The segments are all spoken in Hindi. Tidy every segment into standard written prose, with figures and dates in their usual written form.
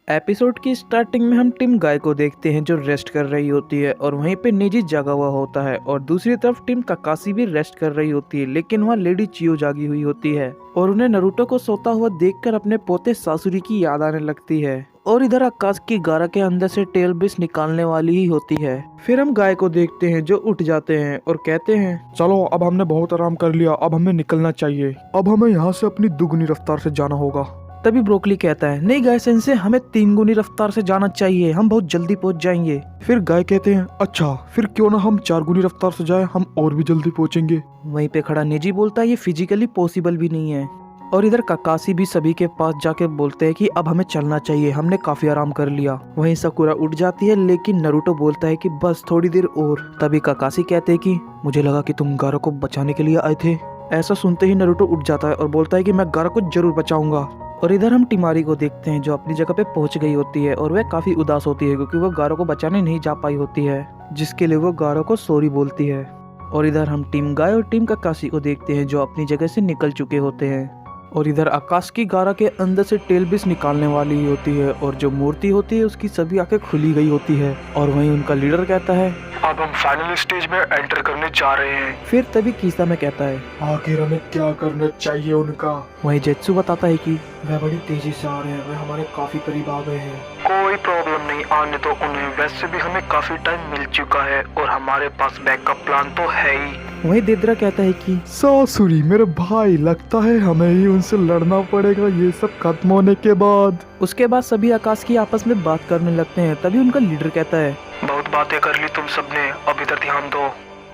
एपिसोड की स्टार्टिंग में हम टिम गाय को देखते हैं जो रेस्ट कर रही होती है और वहीं पे निजी जागा हुआ होता है और दूसरी तरफ टिम काकाशी भी रेस्ट कर रही होती है, लेकिन वहाँ लेडी चियो जागी हुई होती है और उन्हें नरूटो को सोता हुआ देखकर अपने पोते सासुरी की याद आने लगती है। और इधर आकाश की गारा के अंदर से टेल बिस निकालने वाली ही होती है। फिर हम गाय को देखते हैं जो उठ जाते हैं और कहते हैं, चलो अब हमने बहुत आराम कर लिया, अब हमें निकलना चाहिए। अब हमें यहाँ से अपनी दुगनी रफ्तार से जाना होगा। तभी ब्रोकली कहता है, नहीं गाय सेंसे, हमें 3 गुनी रफ्तार से जाना चाहिए, हम बहुत जल्दी पहुंच जाएंगे। फिर गाय कहते हैं, अच्छा फिर क्यों ना हम 4 गुनी रफ्तार से जाएं, हम और भी जल्दी पहुंचेंगे। वहीं पे खड़ा निजी बोलता है, ये फिजिकली पॉसिबल भी नहीं है। और इधर काकाशी भी सभी के पास जाके बोलते हैं कि अब हमें चलना चाहिए, हमने काफी आराम कर लिया। वहीं साकुरा उठ जाती है, लेकिन नरूटो बोलता है कि बस थोड़ी देर और। तभी काकाशी कहते हैं कि मुझे लगा कि तुम गारा को बचाने के लिए आए थे। ऐसा सुनते ही नरूटो उठ जाता है और बोलता है कि मैं गारा को जरूर बचाऊंगा। और इधर हम टिमारी को देखते हैं जो अपनी जगह पे पहुंच गई होती है और वह काफी उदास होती है क्योंकि वो गारो को बचाने नहीं जा पाई होती है, जिसके लिए वो गारो को सॉरी बोलती है। और इधर हम टीम गाय और टीम काकाशी को देखते हैं जो अपनी जगह से निकल चुके होते हैं। और इधर आकाश की गारा के अंदर से टेल बिस निकालने वाली ही होती है और जो मूर्ति होती है उसकी सभी आंखें खुली गई होती है। और वहीं उनका लीडर कहता है, अब हम फाइनल स्टेज में एंटर करने जा रहे हैं। फिर तभी कीसा में कहता है, आखिर हमें क्या करना चाहिए उनका। वहीं जेत्सु बताता है कि वह बड़ी तेजी से आ रहे हैं, वह हमारे काफी करीब आ गए हैं। कोई प्रॉब्लम नहीं, आने तो उन्हें, वैसे भी हमें काफी टाइम मिल चुका है और हमारे पास बैकअप प्लान तो है ही। वहीं देदरा कहता है कि सासुरी मेरे भाई, लगता है हमें ही उनसे लड़ना पड़ेगा ये सब खत्म होने के बाद। उसके बाद सभी आकाश की आपस में बात करने लगते हैं। तभी उनका लीडर कहता है, बहुत बातें कर ली तुम सबने, अब इधर ध्यान दो।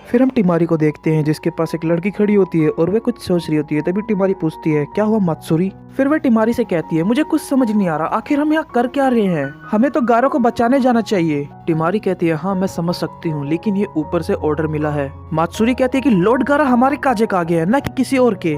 फिर हम टिमारी को देखते हैं जिसके पास एक लड़की खड़ी होती है और वह कुछ सोच रही होती है। तभी टिमारी पूछती है, क्या हुआ मात्सुरी। फिर वह टिमारी से कहती है, मुझे कुछ समझ नहीं आ रहा, आखिर हम यहाँ कर क्या रहे हैं, हमें तो गारो को बचाने जाना चाहिए। टिमारी कहती है, हाँ मैं समझ सकती हूँ, लेकिन ये ऊपर से ऑर्डर मिला है। मात्सुरी कहती है कि लॉर्ड गारा हमारे काजे का आगे है, न कि किसी और के।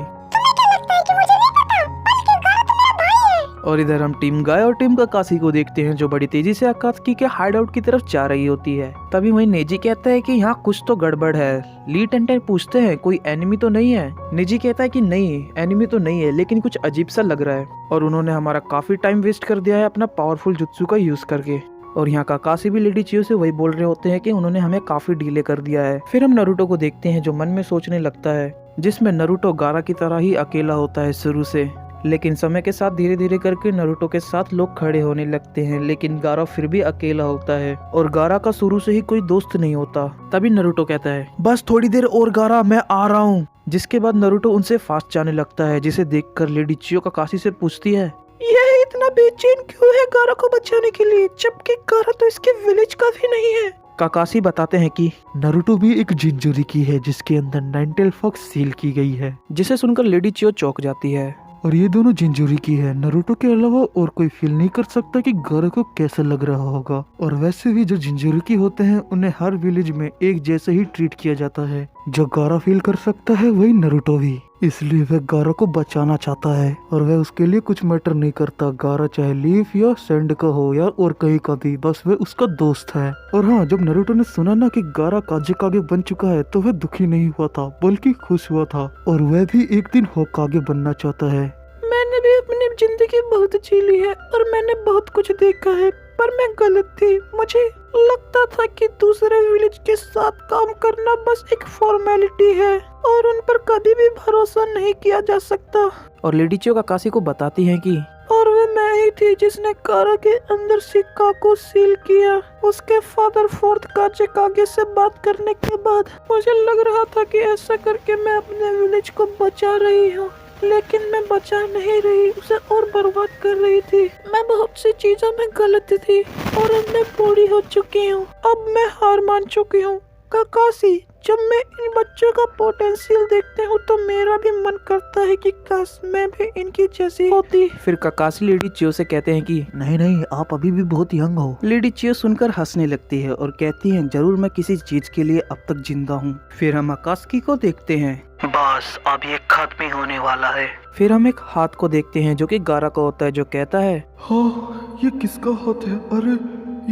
और इधर हम टीम गाय और टीम काकाशी को देखते हैं जो बड़ी तेजी से आकाश के हाइड आउट की तरफ जा रही होती है। तभी वहीं नेजी कहता है कि यहाँ कुछ तो गड़बड़ है। ली टेंटेन पूछते हैं, कोई एनिमी तो नहीं है। नेजी कहता है कि नहीं, एनिमी तो नहीं है, लेकिन कुछ अजीब सा लग रहा है और उन्होंने हमारा काफी टाइम वेस्ट कर दिया है अपना पावरफुल जुत्सु का यूज करके। और यहाँ काकाशी भी लेडी चियो से वही बोल रहे होते हैं कि उन्होंने हमें काफी डिले कर दिया है। फिर हम नरूटो को देखते हैं जो मन में सोचने लगता है, जिसमें नरूटो गारा की तरह ही अकेला होता है शुरू से, लेकिन समय के साथ धीरे धीरे करके नरूटो के साथ लोग खड़े होने लगते हैं, लेकिन गारा फिर भी अकेला होता है और गारा का शुरू से ही कोई दोस्त नहीं होता। तभी नरूटो कहता है, बस थोड़ी देर और गारा, मैं आ रहा हूँ। जिसके बाद नरूटो उनसे फास्ट जाने लगता है, जिसे देखकर लेडी चियो काकाशी से पूछती है, यह इतना बेचैन क्यों है गारा को बचाने के लिए, जबकि गारा तो इसके विलेज का भी नहीं है। काकाशी बताते हैं कि नरूटो भी एक जिंजुरी की है जिसके अंदर नाइनटेल फॉक्स सील की गई है। जिसे सुनकर लेडी चियो चौंक जाती है। और ये दोनों जिंजुरी की है, नरूटो के अलावा और कोई फील नहीं कर सकता कि गारा को कैसा लग रहा होगा। और वैसे भी जो जिंजुरी की होते हैं उन्हें हर विलेज में एक जैसे ही ट्रीट किया जाता है। जो गारा फील कर सकता है वही नरूटो भी, इसलिए वह गारा को बचाना चाहता है और वह उसके लिए कुछ मैटर नहीं करता, गारा चाहे लीफ या सैंड का हो या और कहीं का भी, बस वह उसका दोस्त है। और हाँ, जब नरूटो ने सुना ना कि गारा काजे बन चुका है तो वह दुखी नहीं हुआ था बल्कि खुश हुआ था और वह भी एक दिन होकागे बनना चाहता है। मैंने भी अपनी जिंदगी बहुत जी ली है और मैंने बहुत कुछ देखा है, पर मैं गलत थी। मुझे लगता था कि दूसरे विलेज के साथ काम करना बस एक फॉर्मेलिटी है और उन पर कभी भी भरोसा नहीं किया जा सकता। और लेडी चियो काकाशी को बताती हैं कि और वह मैं ही थी जिसने गारा के अंदर सिक्का को सील किया। उसके फादर फोर्थ काजे से बात करने के बाद मुझे लग रहा था कि ऐसा करके मैं अपने विलेज को बचा रही हूँ, लेकिन मैं बचा नहीं रही, उसे और बर्बाद कर रही थी। मैं बहुत सी चीजों में गलत थी और अब मैं बूढ़ी हो चुकी हूँ, अब मैं हार मान चुकी हूँ। काकाशी, जब मैं इन बच्चों का पोटेंशियल देखती हूँ तो मेरा भी मन करता है कि काश मैं भी इनकी जैसी होती। फिर काकाशी लेडी चियो से कहते हैं कि नहीं नहीं, आप अभी भी बहुत यंग हो। लेडी चियो सुनकर हंसने लगती है और कहती है, जरूर मैं किसी चीज के लिए अब तक जिंदा हूँ। फिर हम आकाशी को देखते हैं, बस अब ये खत्म ही होने वाला है। फिर हम एक हाथ को देखते हैं जो कि गारा का होता है, जो कहता है, हाँ ये किसका हाथ है, अरे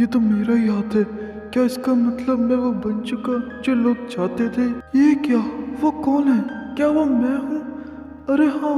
ये तो मेरा ही हाथ है। क्या इसका मतलब मैं वो बन चुका जो लोग चाहते थे। ये क्या, वो कौन है, क्या वो मैं हूँ? अरे हाँ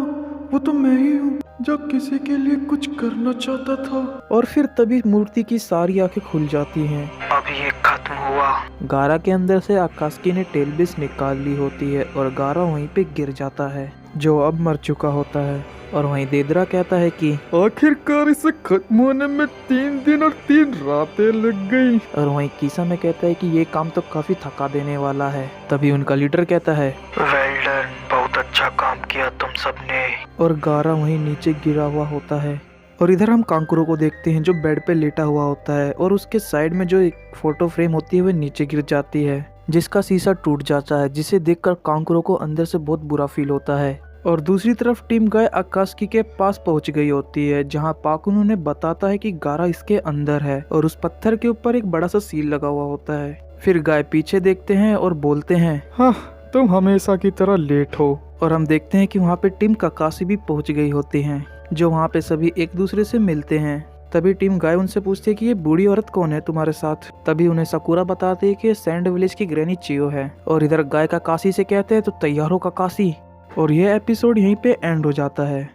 वो तो मैं ही हूँ। जो किसी के लिए कुछ करना चाहता था। और फिर तभी मूर्ति की सारी आंखें खुल जाती हैं। अब ये खत्म हुआ। गारा के अंदर से आकास्की ने टेलबिस निकाल ली होती है और गारा वहीं पे गिर जाता है, जो अब मर चुका होता है। और वहीं देदरा कहता है कि आखिरकार इसे खत्म होने में 3 दिन और 3 रातें लग गई। और वहीं कीसा में कहता है कि ये काम तो काफी थका देने वाला है। तभी उनका लीडर कहता है वेल डन, बहुत अच्छा काम किया तुम सबने। और गारा वहीं नीचे गिरा हुआ होता है। और इधर हम कांकुरो को देखते हैं जो बेड पे लेटा हुआ होता है और उसके साइड में जो एक फोटो फ्रेम होती है वह नीचे गिर जाती है, जिसका शीशा टूट जाता है, जिसे देखकर कांकुरो को अंदर से बहुत बुरा फील होता है। और दूसरी तरफ टीम गाय आकास्की के पास पहुंच गई होती है, जहां पाकुन उन्हें बताता है कि गारा इसके अंदर है और उस पत्थर के ऊपर एक बड़ा सा सील लगा हुआ होता है। फिर गाय पीछे देखते हैं और बोलते हैं हाँ, तुम हमेशा की तरह लेट हो। और हम देखते हैं कि वहाँ पे टीम काकाशी भी पहुंच गई होती हैं, जो वहाँ पे सभी एक दूसरे से मिलते हैं। तभी टीम गाय उनसे पूछती है कि ये बूढ़ी औरत कौन है तुम्हारे साथ। तभी उन्हें साकुरा बताती है कि ये सैंड विलेज की ग्रैनी चियो है। और इधर गाय काकाशी से कहते हैं तो तैयार हो काकाशी। और यह एपिसोड यहीं पे एंड हो जाता है।